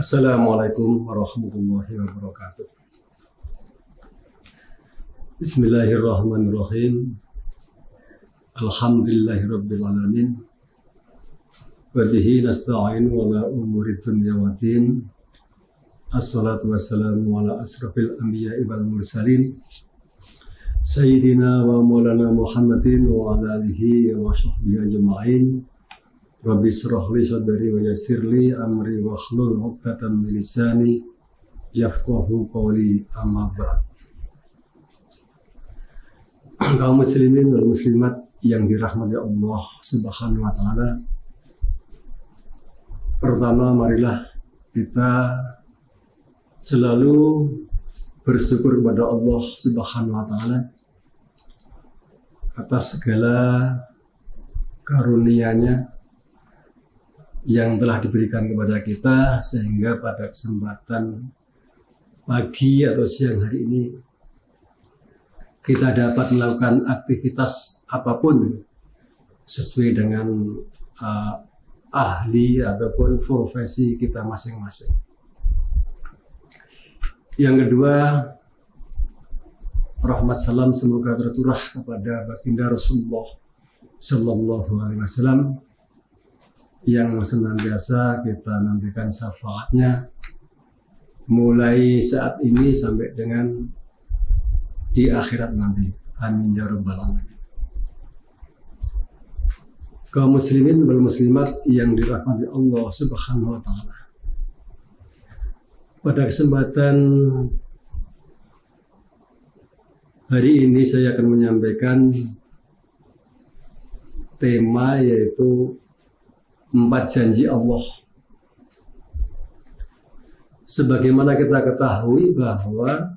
Assalamualaikum warahmatullahi wabarakatuh. Bismillahirrahmanirrahim. Alhamdulillahirabbil alamin. Wa bihi nasta'inu ala umuri dunya waddin. Assalatu wassalamu ala asrafil anbiya'i wal mursalin. Sayyidina wa maulana Muhammadin wa ala alihi wa sahbihi ajma'in. Rabbi shrah li sadri wa yassir li amri wa hlul 'uqdatam min lisani yafqahu qawli, amma ba'd. Kaum muslimin wal muslimat yang dirahmati Allah Subhanahu wa taala. Pertama, marilah kita selalu bersyukur kepada Allah Subhanahu wa taala atas segala karunia-Nya yang telah diberikan kepada kita, sehingga pada kesempatan pagi atau siang hari ini kita dapat melakukan aktivitas apapun sesuai dengan ahli ataupun profesi kita masing-masing. Yang kedua, rahmat salam semoga tercurah kepada baginda Rasulullah Sallallahu Alaihi Wasallam yang senantiasa kita nantikan syafaatnya mulai saat ini sampai dengan di akhirat nanti. Amin ya rabbal alamin. Kaum muslimin wal muslimat yang dirahmati Allah Subhanahu wa taala. Pada kesempatan hari ini saya akan menyampaikan tema, yaitu 4 janji Allah. Sebagaimana kita ketahui bahwa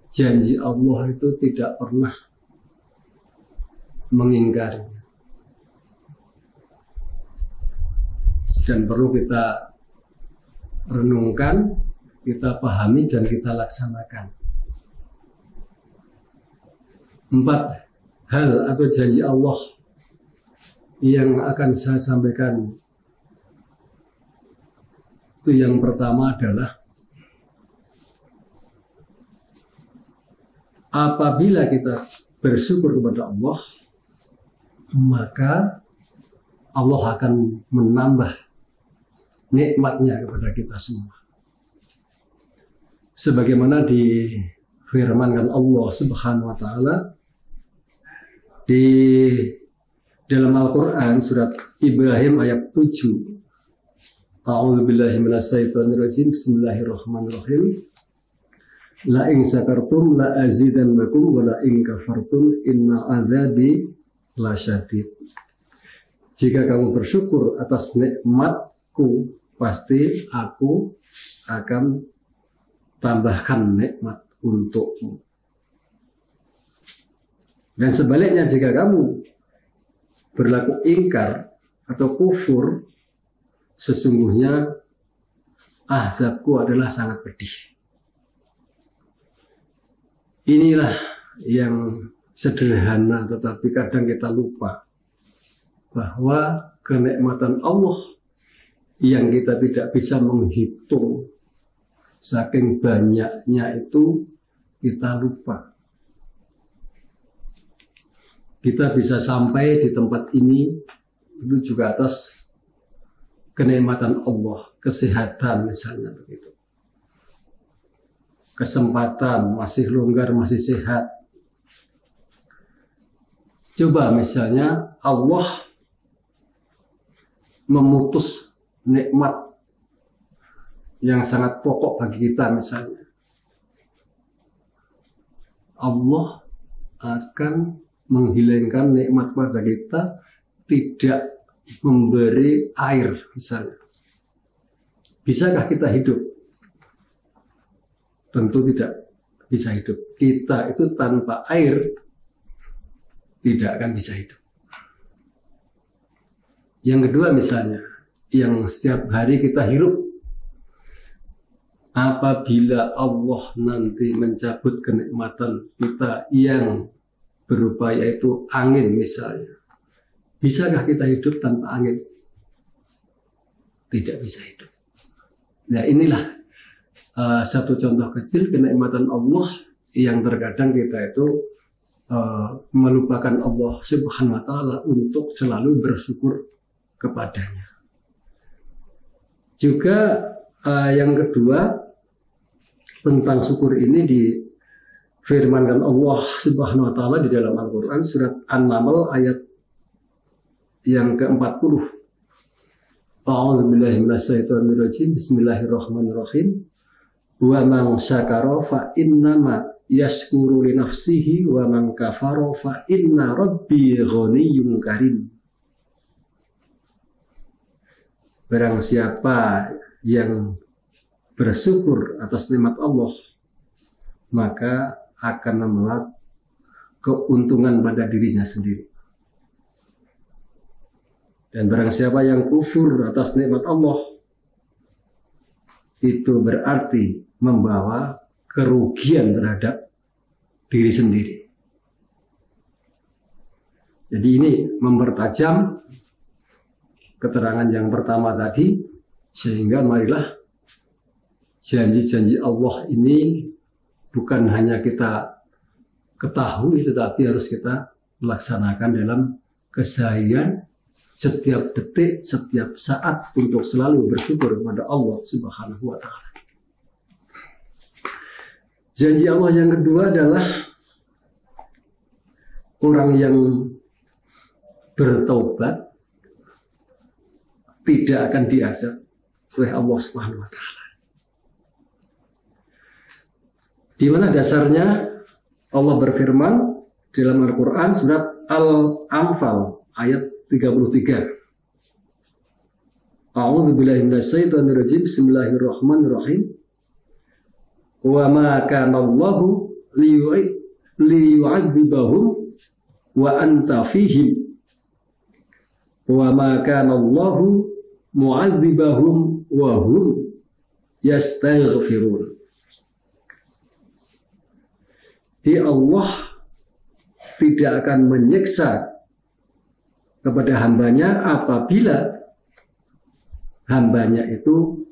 janji Allah itu tidak pernah mengingkari, dan perlu kita renungkan, kita pahami, dan kita laksanakan. 4 hal atau janji Allah yang akan saya sampaikan. Itu yang pertama adalah, apabila kita bersyukur kepada Allah, maka Allah akan menambah nikmatnya kepada kita semua. Sebagaimana difirmankan Allah Subhanahu wa taala di dalam Al-Quran surat Ibrahim ayat 7. A'udzu billahi minasyaitonir rajim. Bismillahirrahmanirrahim. La in syakartum la azidannakum wa la in kafartum inna adzabi lasyadid. Jika kamu bersyukur atas nikmatku, pasti aku akan tambahkan nikmat untukmu. Dan sebaliknya, jika kamu berlaku ingkar atau kufur, sesungguhnya azabku adalah sangat pedih. Inilah yang sederhana, tetapi kadang kita lupa bahwa kenikmatan Allah yang kita tidak bisa menghitung, saking banyaknya itu kita lupa. Kita bisa sampai di tempat ini itu juga atas kenikmatan Allah, kesehatan misalnya begitu. Kesempatan, masih longgar, masih sehat. Coba misalnya Allah memutus nikmat yang sangat pokok bagi kita misalnya. Allah akan menghilangkan nikmat pada kita, tidak memberi air misalnya. Bisakah kita hidup? Tentu tidak bisa hidup. Kita itu tanpa air tidak akan bisa hidup. Yang kedua misalnya, yang setiap hari kita hirup. Apabila Allah nanti mencabut kenikmatan kita yang berupa yaitu angin misalnya, bisakah kita hidup tanpa angin? Tidak bisa hidup. Nah inilah satu contoh kecil kenikmatan Allah yang terkadang kita itu melupakan Allah Subhanahu wa Ta'ala untuk selalu bersyukur kepadanya. Juga yang kedua tentang syukur ini difirmankan Allah Subhanahu wa Ta'ala di dalam Al-Quran surat An-Naml ayat yang ke-40. A'udzubillahi minasyaitonirrajim. Bismillahirrahmanirrahim. Wa man syakara fa innama yashkuru li nafsihi wa man kafara fa inna rabbi ghaniyyun karim. Barang siapa yang bersyukur atas nikmat Allah, maka akan memuat keuntungan pada dirinya sendiri. Dan barang siapa yang kufur atas nikmat Allah, itu berarti membawa kerugian terhadap diri sendiri. Jadi ini mempertajam keterangan yang pertama tadi, sehingga marilah janji-janji Allah ini bukan hanya kita ketahui, tetapi harus kita laksanakan dalam keseharian, setiap detik, setiap saat, untuk selalu bersyukur kepada Allah Subhanahu wa Ta'ala. Janji Allah yang kedua adalah orang yang bertaubat tidak akan diazab oleh Allah Subhanahu wa Ta'ala. Di mana dasarnya Allah berfirman dalam Al-Quran surat Al-Anfal ayat 33. A'udzubillahi minasyaitonirrajim. Bismillahirrahmanirrahim. Wa ma kana Allahu liyu'adzibahum wa anta fihim wa ma kana Allahu mu'adzibahum wa hum yastaghfirun. Di Allah tidak akan menyiksa kepada hambanya apabila hambanya itu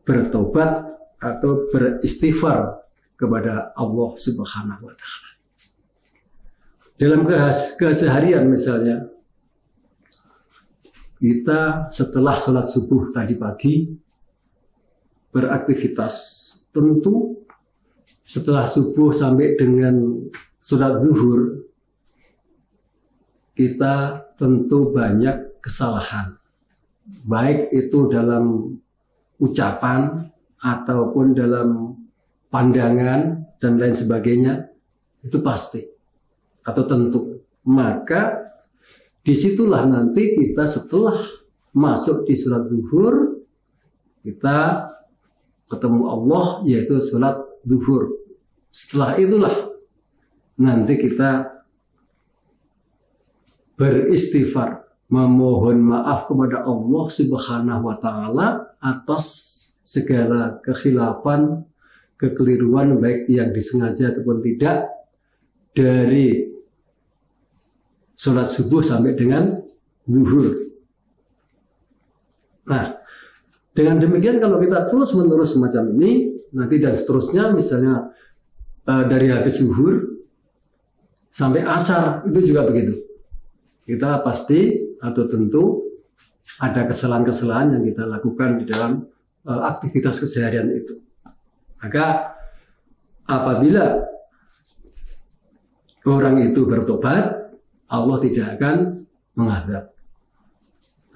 bertobat atau beristighfar kepada Allah Subhanahu wa Ta'ala. Dalam keseharian misalnya, kita setelah sholat subuh tadi pagi beraktivitas, tentu setelah subuh sampai dengan sholat zuhur kita tentu banyak kesalahan, baik itu dalam ucapan ataupun dalam pandangan dan lain sebagainya, itu pasti atau tentu. Maka disitulah nanti kita setelah masuk di sholat zuhur, kita ketemu Allah, yaitu sholat zuhur. Setelah itulah nanti kita beristighfar, memohon maaf kepada Allah Subhanahu wa Ta'ala atas segala kekhilafan, kekeliruan, baik yang disengaja ataupun tidak, dari sholat subuh sampai dengan zuhur. Nah, dengan demikian kalau kita terus menerus semacam ini, nanti dan seterusnya, misalnya dari habis zuhur sampai asar, itu juga begitu. Kita pasti atau tentu ada kesalahan-kesalahan yang kita lakukan di dalam aktivitas keseharian itu. Maka apabila orang itu bertobat, Allah tidak akan mengadab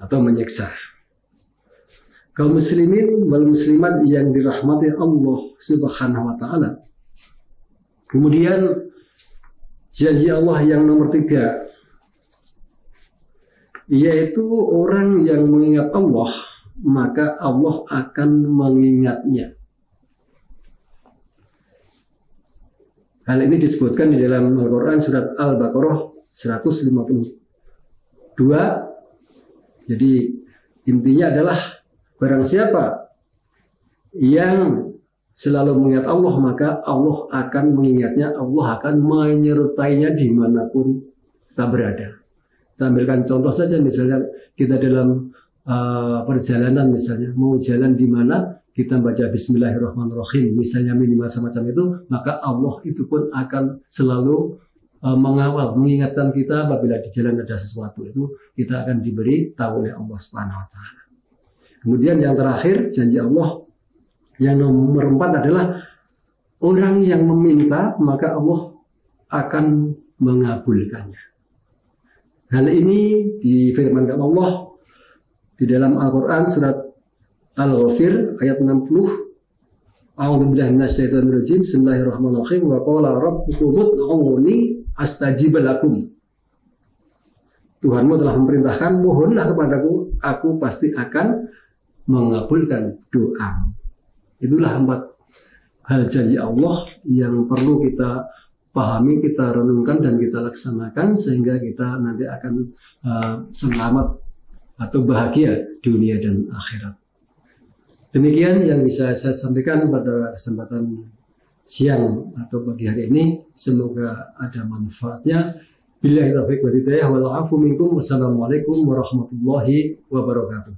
atau menyiksa. Kaum muslimin wal muslimat yang dirahmati Allah Subhanahu wa Ta'ala. Kemudian janji Allah yang nomor 3, yaitu orang yang mengingat Allah, maka Allah akan mengingatnya. Hal ini disebutkan di dalam Al-Quran surat Al-Baqarah 152. Jadi intinya adalah barang siapa yang selalu mengingat Allah, maka Allah akan mengingatnya, Allah akan menyertainya dimanapun kita berada. Kita ambilkan contoh saja, misalnya kita dalam perjalanan misalnya, mau jalan di mana, kita baca Bismillahirrahmanirrahim, misalnya minimal semacam itu, maka Allah itu pun akan selalu mengawal, mengingatkan kita apabila di jalan ada sesuatu itu, kita akan diberi tahu oleh Allah Subhanahu Wa Taala. Kemudian yang terakhir, janji Allah yang nomor 4 adalah orang yang meminta, maka Allah akan mengabulkannya. Hal ini difirmankan Allah di dalam Al-Quran surat Al-Ghafir ayat 60. A'udzubillahi minasyaitonir rajim. Bismillahirrahmanirrahim. Wa qala rabbukum ud'uni astajib lakum. Tuhanmu telah memerintahkan, mohonlah kepadaku, aku pasti akan mengabulkan doa. Itulah 4 hal janji Allah yang perlu kita pahami, kita renungkan dan kita laksanakan sehingga kita nanti akan selamat atau bahagia dunia dan akhirat. Demikian yang bisa saya sampaikan pada kesempatan siang atau pagi hari ini. Semoga ada manfaatnya. Billahi taufiq wal hidayah wal afu minkum. Wassalamualaikum warahmatullahi wabarakatuh.